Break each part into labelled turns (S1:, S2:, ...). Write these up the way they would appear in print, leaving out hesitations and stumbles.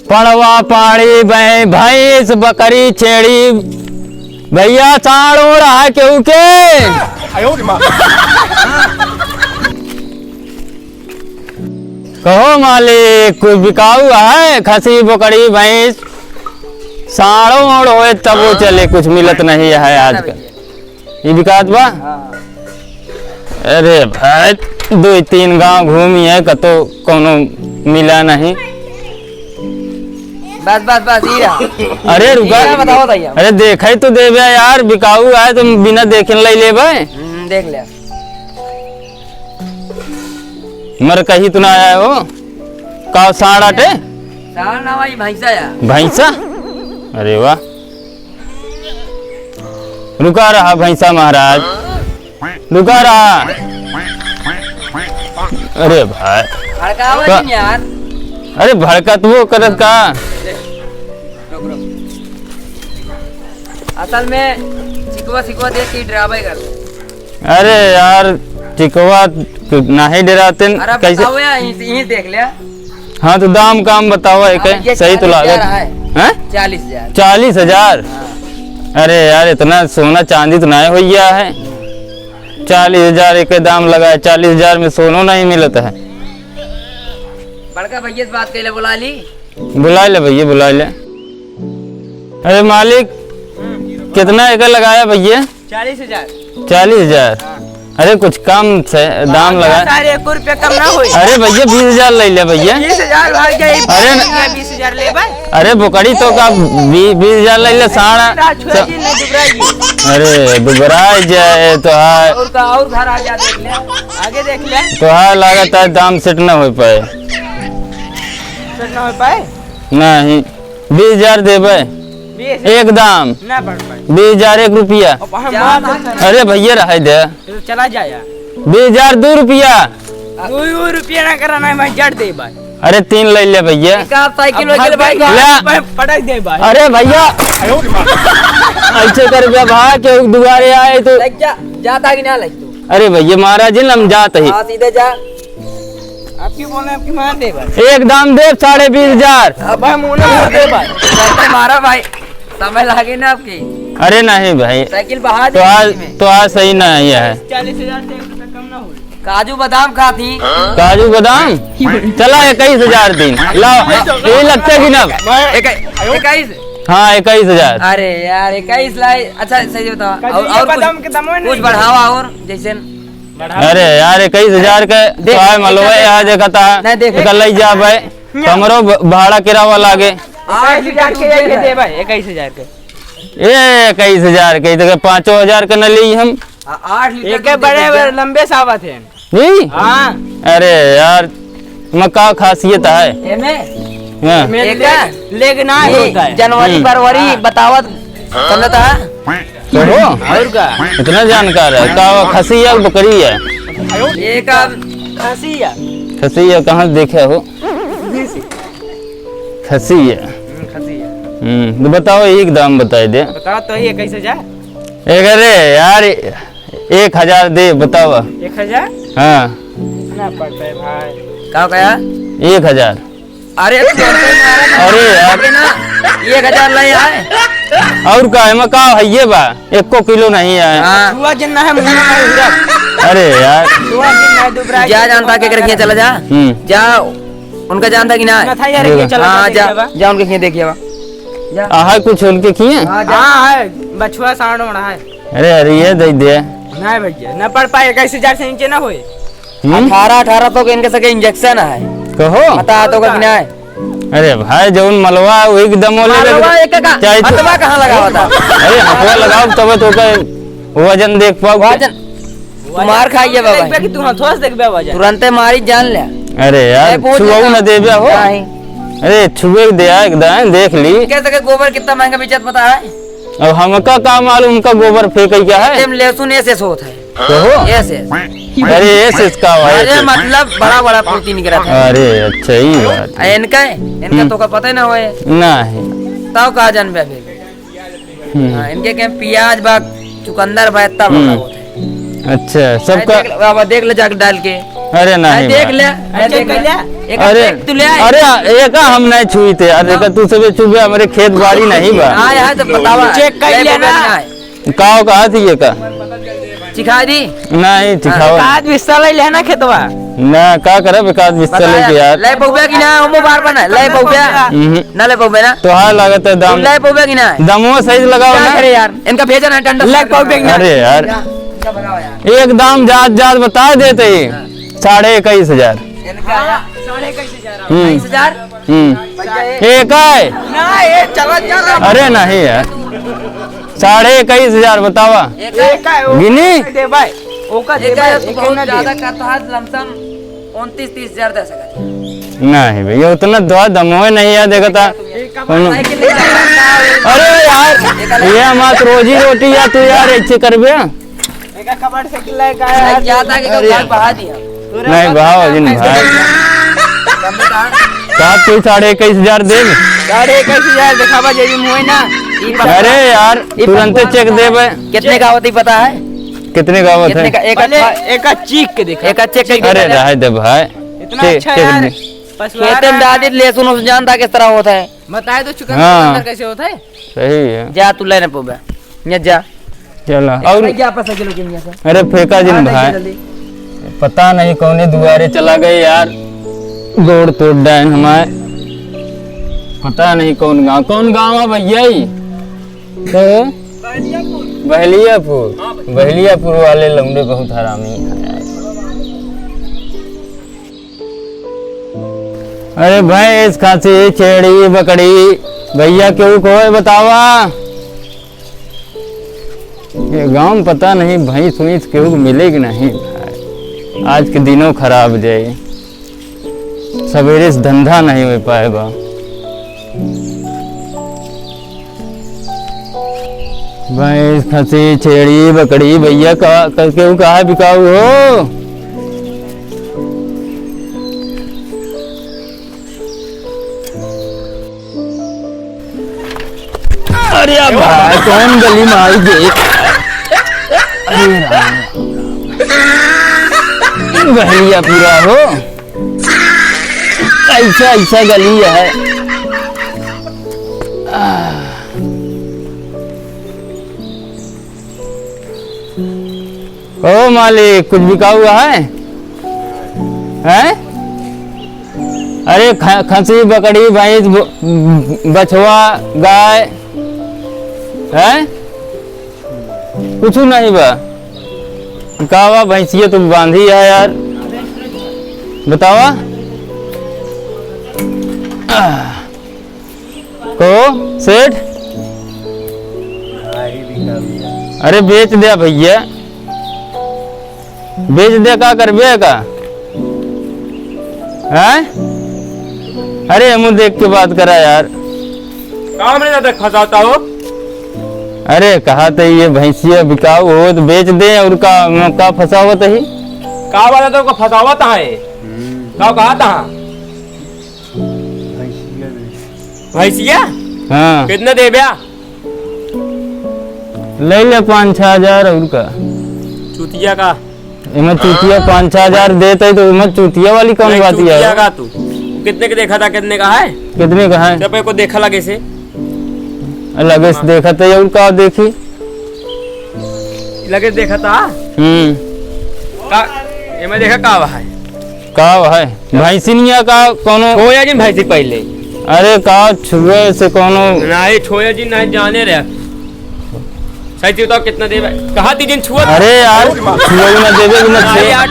S1: पड़वा पाड़ी भैंस बकरी छेड़ी भैया साढ़ हो रहा है क्यों के कहो मालिक कुछ बिकाऊ है खसी बकरी भैंस साढ़ो ओढ़ हो तब वो चले कुछ मिलत नहीं है आजकल ये बिकात बा। अरे भाई 2-3 गांव घूमी है कतो कोनो मिला नहीं।
S2: बस बस बस ही रहा।
S1: अरे रुका
S2: बताओ भैया।
S1: अरे देखे तो देवे यार बिकाऊ है तुम बिना देखे ले ले
S2: देख लिया
S1: मर कहीं तो ना आया हो का साढ़ आटे
S2: साढ़ ना भाई भैंसा यार
S1: भैंसा। अरे वाह रुका रहा भैंसा महाराज रुका रहा। अरे भाई
S2: हड़का यार।
S1: अरे भड़कत वो करत का
S2: रुक रुक असल में सिकवा सिकवा देख के ड्रामा कर।
S1: अरे यार चिकवा नहीं डराते कैसे
S2: यही देख लिया।
S1: हाँ तो दाम काम बताओ है सही तो लागत है
S2: 40,000
S1: 40,000। अरे यार इतना सोना चांदी तो नहीं हो गया है 40,000 एक दाम लगा है 40,000 में सोना नहीं मिलता है।
S2: बड़का भैया से बात कर ले बुला ली
S1: बुला ले भैया बुला ले। अरे मालिक कितना एकड़ लगाया भैया
S2: 40,000
S1: 40,000। अरे कुछ कम से दाम लगा।
S2: सारे 1 रुपया कम ना होई।
S1: अरे भैया 20,000 ले ले भैया
S2: 20,000 भाई के
S1: अरे
S2: 20,000 ले भाई।
S1: अरे बोकड़ी तो का 20,000 ले ले साढ़ा। अरे दुबरा जाए तो
S2: और घर आ जा देख ले आगे देख ले
S1: तो लागत है दाम सेट न हो पाए
S2: ना हो पाए
S1: नहीं 20,000 देवे एक दाम
S2: ना पड़ पाए
S1: 20,000 1 रुपया। अरे भैया रह दे
S2: चला जाया
S1: 20,000 2 रुपया
S2: 2 रुपया ना कराना है भाई जड़ दे भाई।
S1: अरे 3 ले ले भैया
S2: साइकिल भाई पटक दे भाई।
S1: अरे भैया ऐसे कर भाई क्यों दुबारे आए तो
S2: जाता कि ना लग तू।
S1: अरे भैया महाराज जी हम जाते ही
S2: सीधे जा आपकी बोले आपकी मान दे भाई
S1: एक दाम दे 20,500।
S2: अब मुंह दे भाई मारा भाई समय लागे ना आपकी।
S1: अरे नहीं भाई
S2: साइकिल बहा
S1: तो आज सही नहीं है
S2: 40,000 से 1 रुपया कम ना हो। काजू बादाम खा थी
S1: काजू बादाम चला 21,000 दिन लाओ ये लगता कि ना
S2: 21।
S1: हाँ 21,000।
S2: अरे यार 21 लाई अच्छा सही बताओ और कुछ बढ़ावा और जैसे।
S1: अरे यार 21,000 के मलवा यहाँ देखता है ले जा भाई कमरो भाड़ा किरावा लागे
S2: 8,000 के दे भाई 21,000 के
S1: 21,000 के तो 5,000 का न ली हम
S2: 8 लीटर के बड़े लंबे सावा थे
S1: नहीं।
S2: हाँ
S1: अरे यार मक्का खासियत है
S2: लेकिन जनवरी फरवरी बतावत समझता है
S1: तो
S2: और का
S1: इतना जानकार है का खसी है बकरी है
S2: एक खसी है
S1: खसी है कहाँ देखे हो खसी है तो बताओ एक दाम बताए दे
S2: बताओ तो ये कैसे जा
S1: एक अरे यार 1,000 दे बताओ
S2: 1,000
S1: हाँ
S2: ना पड़ता है भाई क्या कहा
S1: 1,000।
S2: अरे
S1: अरे यार
S2: 1,000 ले आए
S1: और का है मका है ये बा 1 किलो नहीं है।
S2: हुआ जिन्ना है
S1: अरे यार
S2: जा जानता के करके चला जा जा उनका जानता कि ना हाँ जा उनके खेत देखिए
S1: आहा कुछ उनके किए
S2: हाँ है बछुआ साढ़ हो रहा है।
S1: अरे अरे ये दे दे
S2: नहीं भैया न पढ़ पाए 21,000 से नीचे ना होए 18 तो इनके सके इंजेक्शन है
S1: कहो
S2: बता तो का है।
S1: अरे भाई जो मलवा एकदम
S2: हथवा कहाँ लगा हुआ था।
S1: अरे हथवा लगाओ तब तो वजन देख पाओ
S2: वजन मार खाइए बाबा कि तू थोड़ा देख बे वजन तुरंत मारी जान ले।
S1: अरे यार छुआऊ न दे बे हो अरे छुए दे एकदम देख ली
S2: कैसे गोबर कितना महंगा बेचत पता है।
S1: अब हमका का मालूम का गोबर फेंक क्या है
S2: लहसुन ऐसे होता है
S1: तो
S2: ऐसे
S1: अरे ऐसे इसका
S2: अरे मतलब बड़ा बड़ा प्रोटीन निकला था।
S1: अरे अच्छा ही बात
S2: इनका तो का पता ही ना होए
S1: नहीं
S2: तब कहा जान बे इनके के प्याज बा चुकंदर बा इतना बड़ा होता है।
S1: अच्छा सबका
S2: देख ले जाके डाल के
S1: अरे नहीं
S2: देख
S1: बा।
S2: ले देख ले
S1: अरे
S2: तू ले आए
S1: अरे एक हम नहीं छुई थे यार, एक तू सब छुबे हमारे खेत बाड़ी नहीं बा।
S2: हाँ यार तो बतावा
S3: चेक कर लिया ना।
S1: काव कहा थी ये का
S2: सिखा दी
S1: नहीं सिखाओ
S3: आज बिस्सा ले लेना खेतवा
S1: ना का करे विकास बिस्तर लेके यार।
S2: ले पौबे की ना हम बार बना ले पौबे ना ले पौबे ना
S1: तो हाँ लागत है दाम,
S2: ले पौबे की ना
S1: दामो सही लगाओ
S2: क्या
S1: ना।
S2: करे यार इनका भेजा ना टंडा
S3: ले पौबे की ना।
S1: अरे यार एक दाम जात जात बता देते ही 21,500।
S2: 22,000
S1: एक है
S3: ना ये चला चला
S1: अरे नहीं यार 21,500 बतावा
S3: एक है वो
S1: गिनी
S3: दे भाई ओका दे भाई एक ना
S2: ज्यादा
S3: दे
S2: करता है लमसम 29-30,000 दे सकता
S1: नहीं भैया उतना दवा दमोए नहीं है देखता। अरे यार ये मत रोजी रोटी या तू यार ऐसे करबे
S3: एक कबाड़ से किला का है
S2: ज्यादा के भाग बढ़ा दिया
S1: नहीं भाव जिन भाई का तू 21,500 दे।
S3: 21,000 दिखावा जे भी मुए ना
S1: अरे यार तुरंत चेक देबे।
S2: कितने का होती पता है
S1: कितने का
S2: कितने का
S1: है?
S3: एक चीक के दिखा
S2: एक चेक कर
S1: अरे रह दे भाई
S3: इतना अच्छा यार
S2: खेते में दादी लहसुन उस जानता किस तरह होता है
S3: बताए तो चिकन
S1: हाँ।
S3: कैसे होता है
S1: सही है
S2: जा तू लेने पौबे ये जा
S1: चला और
S2: क्या पैसा किलो की से
S1: अरे फेंका जिन भाई पता नहीं कौने दुआरे चला गए यार, गोड़ तोड़ डायन हमारे पता नहीं कौन गांव है भैया ही तो बहलियापुर वाले लौंडे बहुत हरामी है यार। अरे भैंस खांसी छेड़ी बकड़ी भैया क्यों कोई बतावा ये गांव में पता नहीं भैंस वैंस क्यों मिलेगी नहीं भाई। आज के दिनों खराब जाए सवेरे से धंधा नहीं हो पाएगा। भैंस खसी छेड़ी बकड़ी भैया क्यों कहा बिकाऊ हो। अरे भाई कौन गली में आई गई। बहलिया पूरा हो ऐसा ऐसा गली है। ओ मालिक कुछ बिका हुआ है? हैं? अरे खसी बकरी भैंस बछवा गाय है कुछ नहीं बा। कावा भैंसिया तुम बांधी है यार बतावा को सेठ। अरे बेच दिया भैया बेच दे का करबे का है। अरे मुँह देख के बात करा यार
S4: काम नहीं ज्यादा फंसाता हो।
S1: अरे कहा तो ये भैंसिया बिकाऊ हो तो बेच दे और का फंसावत ही
S4: का वाला तो को फंसावत है का कहा था भैंसिया
S1: हाँ
S4: कितने दे ब्या
S1: ले ले 5-6 हजार और का
S4: चुतिया का
S1: इमे चूतिया 5-6 हजार देते तो इमे चूतिया वाली कौन बात
S4: चुतिया
S1: है।
S4: का तू कितने के देखा था कितने का है
S1: कितने का है
S4: जब को देखा लगे से
S1: लगे से देखा था और का देखी
S4: लगे देखा था का ये मैं देखा का है
S1: का है भैंसिनिया का कोनो
S4: छोया जी भैंसी पहले
S1: अरे का छुए से कोनो
S4: नहीं छोया जी नहीं जाने रे सही चीज बताओ कितना देवे कहा ती दिन छुआ
S1: अरे यार छुए ना देवे ना
S4: अरे
S1: छे।
S4: यार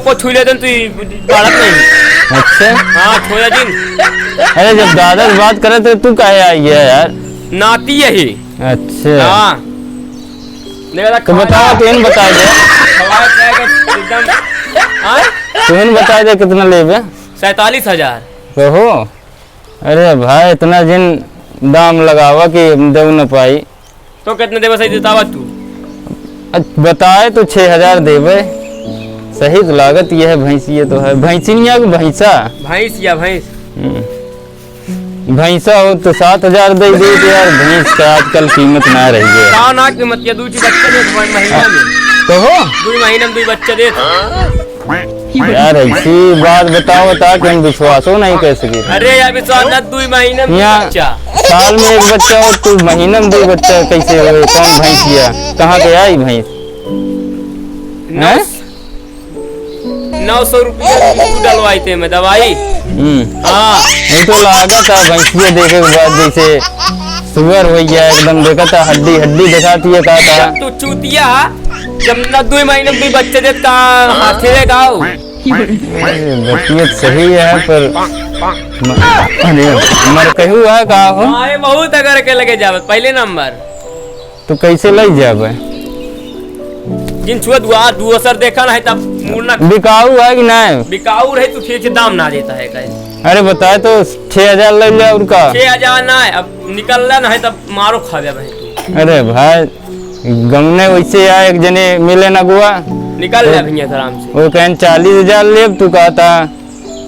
S4: को छू लेते तू बालक नहीं
S1: अच्छा
S4: हाँ छोया जी
S1: अरे जब दादा से बात करे तो तू काहे आई है यार
S4: नाती यही
S1: अच्छा
S4: हाँ
S1: तो बताओ तो इन बता दे
S4: एकदम
S1: तो इन बता दे कितना लेबे
S4: 47,000
S1: कहो। अरे भाई इतना जिन दाम लगावा कि दे न पाई
S4: तो कितने देवे सही देतावा तू
S1: बताए तो 6,000 देवे सही तो लागत ये है भैंसिया तो है भैंसिनिया की भैंसा
S4: भैंस या भैंस
S1: भैंसा हो तो 7,000 दे दे यार भैंस का आजकल कीमत ना रही है।
S4: का ना कीमत या दूसरी बच्चे दे महीना में
S1: कहो
S4: 2 महीने में 2 बच्चे दे
S1: यार ऐसी बात बताओ बता कि हम विश्वास हो नहीं कर सके।
S4: अरे यार विश्वास ना 2 महीने में
S1: यहाँ
S4: बच्चा।
S1: साल में एक बच्चा हो तू महीने में 2 बच्चा कैसे हो? कौन भैंस किया? कहाँ के आई भैंस? हैं?
S4: 900 रुपया डलवाई थे मैं दवाई। हाँ
S1: ये तो लागत है भैंसिया देखे के बाद जैसे सुअर हो गया एकदम, देखा था हड्डी हड्डी दिखाती है कहा था।
S4: तू चूतिया जब ना 2 महीने में 2 बच्चे देता हाथी दे गाओ।
S1: बतियत सही है पर अरे मर कहू है का हो
S4: अरे बहुत अगर के लगे जावे पहले नंबर
S1: तो कैसे ले जावे?
S4: जिन छुआ दुआ दूसर देखा ना है तब मुड़ना
S1: बिकाऊ है कि नहीं?
S4: बिकाऊ रहे तो फिर दाम ना देता है कहीं।
S1: अरे बताए तो 6000 ले लिया उनका।
S4: 6000 ना है अब निकल ना है तब मारो खा दे भाई।
S1: अरे भाई गमने वैसे आए एक जने मिले ना गुआ
S4: निकल ले भैया आराम से।
S1: वो कहन 40,000 ले तू कहता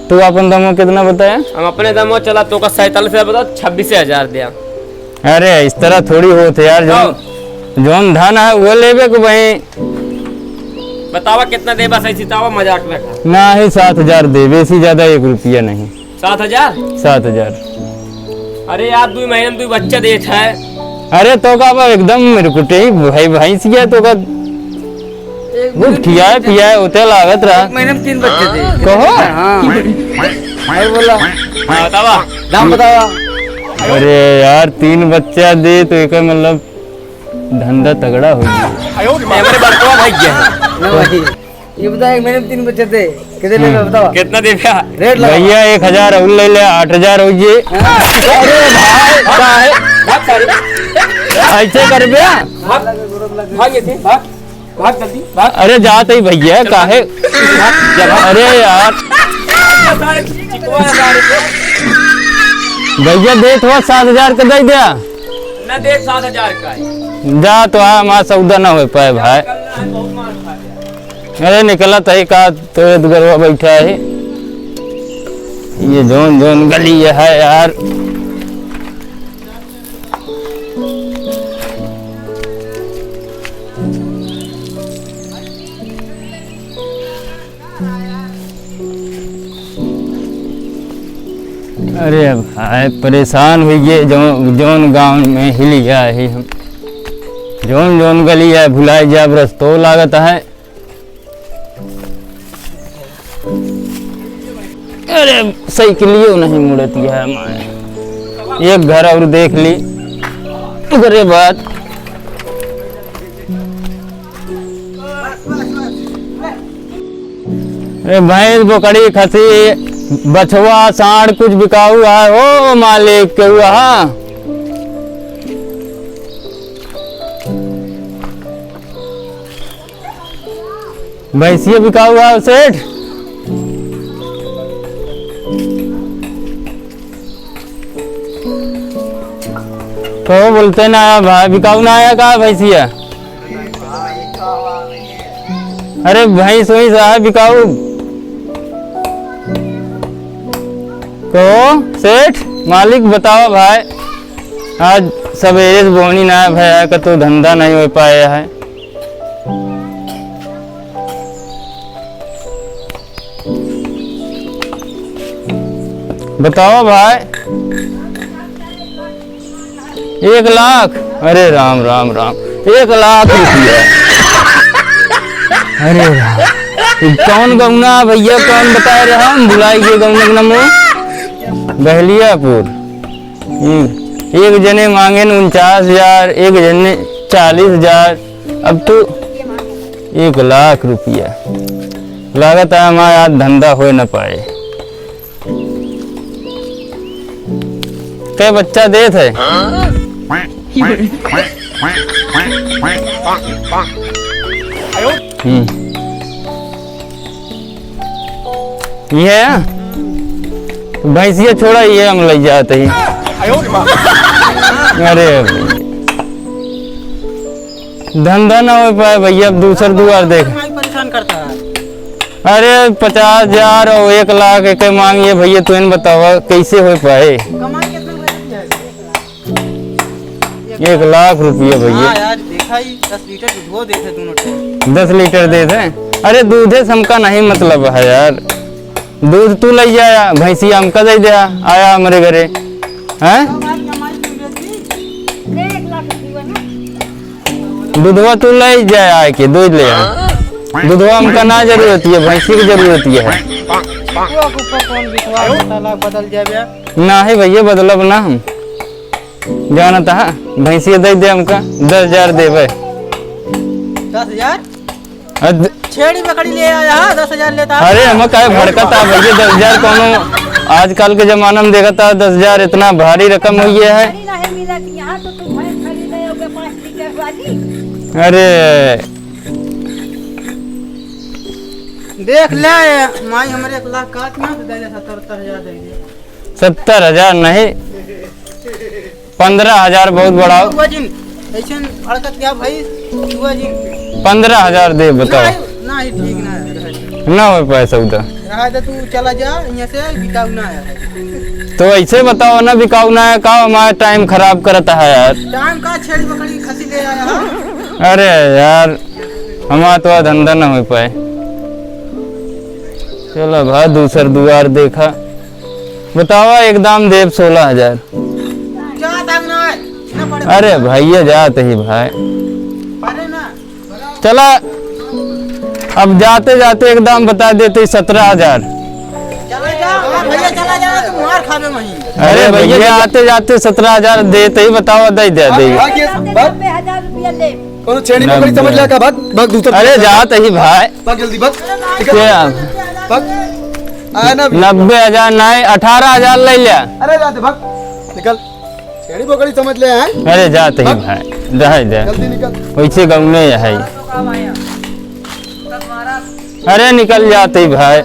S1: तू अपन दमो कितना बताया?
S4: हम अपने दमो चला तो का 47,000 बता 26,000 दिया।
S1: अरे इस तरह थोड़ी होते यार, जोन धन है वो लेबे को भाई।
S4: बतावा कितना देबा सही सितावा मजाक में खा।
S1: ना ही 7,000 दे, बेसी ज्यादा 1 रुपया नहीं।
S4: 7,000?
S1: 7,000।
S4: अरे यार 2 महीने में 2 बच्चा देता है।
S1: अरे तो का एकदम मेरे कुटे ही भाई भैंस गया तो का वो खियाए पियाए होते लागत रहा।
S2: महीने में 3 बच्चे थे।
S1: कहो
S2: और बोला
S4: बतावा
S2: दाम बतावा।
S1: अरे यार 3 बच्चा दे तो एक मतलब धंधा तगड़ा हो गया।
S4: मेरे बड़का भैया
S2: ये बता 1 महीने में 3 बच्चे थे कितने ले बतावा?
S4: कितना दे भैया?
S2: रेट लगा
S1: भैया 1000 और ले ले 8,000 हो गए। अरे भाई का है ऐसे कर भैया?
S4: भाग ये थे भाग जल्दी भाग।
S1: अरे जाते ही भैया काहे? अरे यार भैया दे थोड़ा 7,000 का दे दिया
S4: ना दे 7,000 का है।
S1: जा तो हमारा सौदा ना हो पाए भाई।
S4: बहुत मार खा गया।
S1: अरे निकला था का तो दुगरवा बैठा है ये जोन जोन गली है यार। अरे भाई परेशान हुई गए जोन गांव में हिल गया है हम। जोन जोन गली है भुलाई जा रस्तो लागत है। अरे साइकिलियो नहीं मुड़ती है हमारे। एक घर और देख ली अरे बात अरे भैंस बकरी खसी बछवा सांड कुछ बिकाऊ है ओ मालिक के हुआ। भैंसिया बिकाऊ है सेठ? तो बोलते ना भाई बिकाऊ ना आया का भैंसिया? अरे भैंस वही सा है बिकाऊ को सेठ मालिक बताओ भाई। आज सवेरे से बोनी ना भैया का तो धंधा नहीं हो पाया है। बताओ भाई। 1 लाख? अरे राम राम राम 1 लाख रुपया? अरे कौन गौना भैया कौन बता रहा हम बुलाई गए गौना का नाम बहलियापुर। एक जने मांगे 49,000 एक जने 40,000 अब तो 1 लाख रुपया लागत है हमारा आज धंधा हो न पाए। क्या बच्चा दे थे? ये भैंसिया छोड़ा ये हम ले जाते ही। अरे धंधा ना हो पाए भैया अब दूसर दुआर देख।
S3: परेशान करता है।
S1: अरे 50,000 और 1 लाख एक मांगिए भैया तो इन बताओ कैसे हो पाए?
S3: कमाई कितना है?
S1: 1 लाख रुपया भैया।
S3: यार देखा ही 10 लीटर दूध देते दोनों टाइम।
S1: 10 लीटर दे दें? अरे दूधे से हमका नहीं मतलब है यार, दूध तू ले जाया, भैंसी हमका दे दिया, आया हमारे घरे हैं। दूधवा तू ले जाए, आए के दूध ले आए, दूधवा हमका ना जरूरत है, भैंसी की जरूरत है।
S3: बदल जाए
S1: ना ही भैया बदलब ना, हम जाना था भैंसी दे दे हमका 10,000 देवे।
S3: 10,000 छेड़ी बकरी ले आया 10,000 लेता।
S1: अरे हम कहे भड़कता भैया 10,000 कोनो आजकल के जमाना में देखा था 10,000 इतना भारी रकम हुई है। अरे
S3: देख ले माई हमारे 1 लाख काट ना दे दे 70,000 दे दे।
S1: 70,000 नहीं 15,000 बहुत बड़ा हो।
S3: ऐसे हड़कत क्या भाई
S1: 15,000 दे बताओ।
S3: ना ही ठीक ना है,
S1: ना हो पैसा उधर
S3: रहा तो तू चला जा यहाँ से, बिकाऊ ना है।
S1: तो ऐसे बताओ ना, बिकाऊ ना है का, हमारा टाइम खराब करता है यार।
S3: टाइम का छेड़ी बकरी खसी ले आया।
S1: अरे यार हमारा तो धंधा ना हो पाए। चलो भाई दूसर दुआर देखा, बताओ एकदम देव 16,000।
S3: जा दाम ना है ना पड़े।
S1: अरे भैया जाते ही भाई
S3: पड़े ना
S1: चला, अब जाते जाते एकदम बता देते 17,000।
S3: चला जा भैया, चला जा तू मार खावे वहीं।
S1: अरे भैया आते जाते 17,000 देते ही, बताओ दे दे दे।
S5: 90,000 रुपया ले।
S6: कौन छेड़ी पकड़ी समझ लिया का, भाग भाग दूसरा,
S1: अरे जाते ही भाई
S6: भाग जल्दी भाग,
S1: क्या
S6: भाग आया ना अभी।
S1: 90,000 नहीं 18,000 ले लिया।
S6: अरे जाते भाग, निकल, छेड़ी पकड़ी समझ ले हैं।
S1: अरे जाते ही भाई रह जाए,
S6: जल्दी निकल।
S1: वैसे गाँव में है। अरे निकल जाते ही भाई,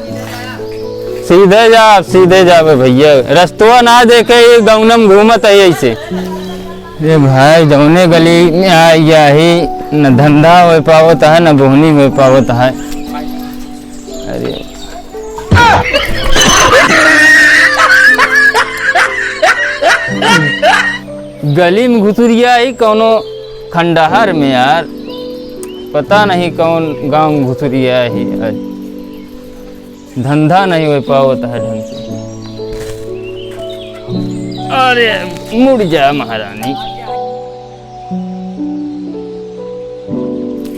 S1: सीधे जावे भैया, रस्तवा ना देखे ये गौनम घूमत है ऐसे। ये भाई जौने गली में आया ही न धंधा हो पावत है न बोहनी हो पावत है। अरे गली में घुसुरिया ही कौनो खंडहर में यार, पता नहीं कौन गांव में घुसुरिया ही, धंधा नहीं हो पावत है ढंग से। अरे मुड़ जा महारानी,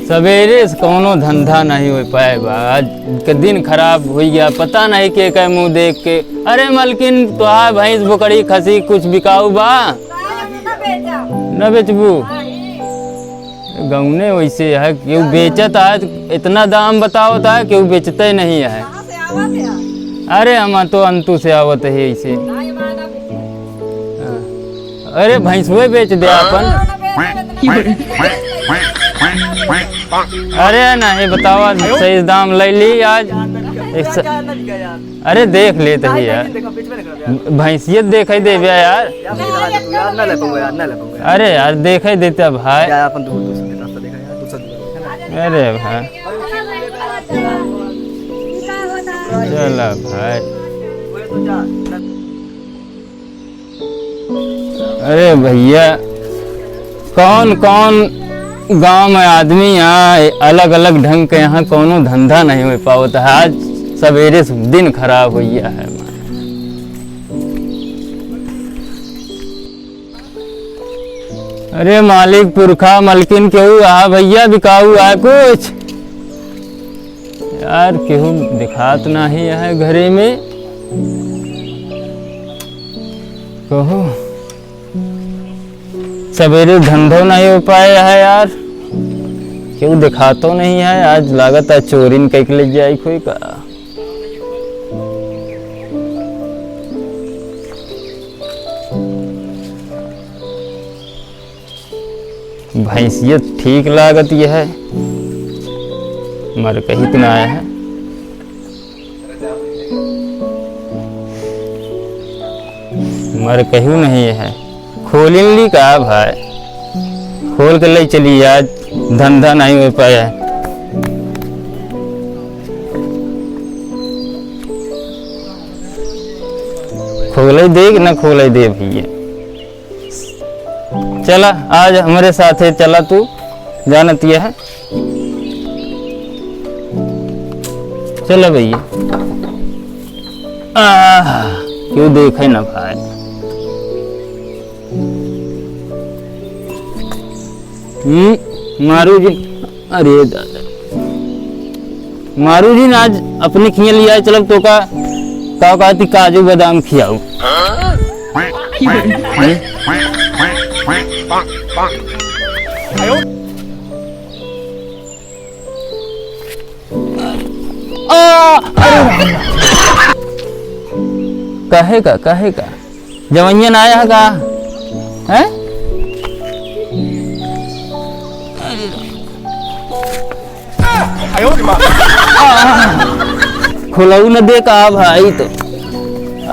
S1: सवेरे से कोनो धंधा नहीं हो पाएगा, आज के दिन खराब हो गया, पता नहीं के मुंह देख के। अरे मलकिन तो भैंस बकरी खसी कुछ बिकाऊ बा न बेचबू, गौने वैसे है, क्यों बेचत है तो इतना दाम बताओ था, क्यों बेचते नहीं है। अरे हम तो अंतु से आवत है ऐसे। अरे भैंसुए बेच दे अपन। अरे नहीं बताओ सही दाम ले ली आज। अरे देख लेते ही यार, भैंसियत देखे देवे यार। अरे यार देखे देते भाई। अरे भाई चला भाई। अरे भैया कौन कौन गांव में आदमी यहाँ अलग अलग ढंग के, यहाँ कोनो धंधा नहीं हो पाता है। आज सवेरे से दिन खराब हो गया है। अरे मालिक पुरखा मलकिन केहू आ भैया, बिकाऊ आ कुछ यार, केहू दिखात नहीं है घरे में, कहो सवेरे धंधो नहीं हो पाया है यार, क्यों दिखा तो नहीं है। आज लागत है चोरी कह ले जाए कोई का। भैंसियत ठीक लागत यह है, मर कहीं तो ना आया है। मर कहूँ नहीं है, खोलिन ली का भाई, खोल के ले चली, आज धंधा नहीं हो पाया है। खोले दे कि न खोले दे भैया। चला आज हमारे साथ है, चला तू जानती है। चलो भैया। क्यों देखे ना भाई। मारू जी, अरे दादा मारू जी आज अपने खिया लिया चलो तो का कहती काजू बादाम खियाऊ। कहेगा जवैयन आया का है। खुलऊ न दे का भाई तो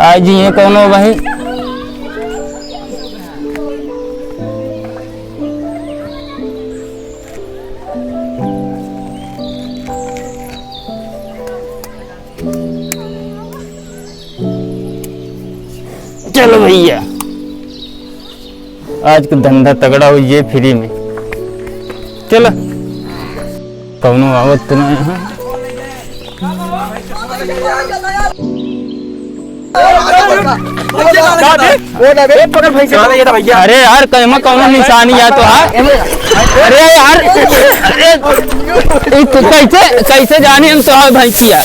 S1: आज ये कौनो भाई। चलो भैया आज का धंधा तगड़ा हो ये फ्री में। चलो कौनो आवत तो नहीं है। अरे यार कहीं कौनो निशानी है तो अरे यार कैसे कैसे जाने हम तो भैंसिया।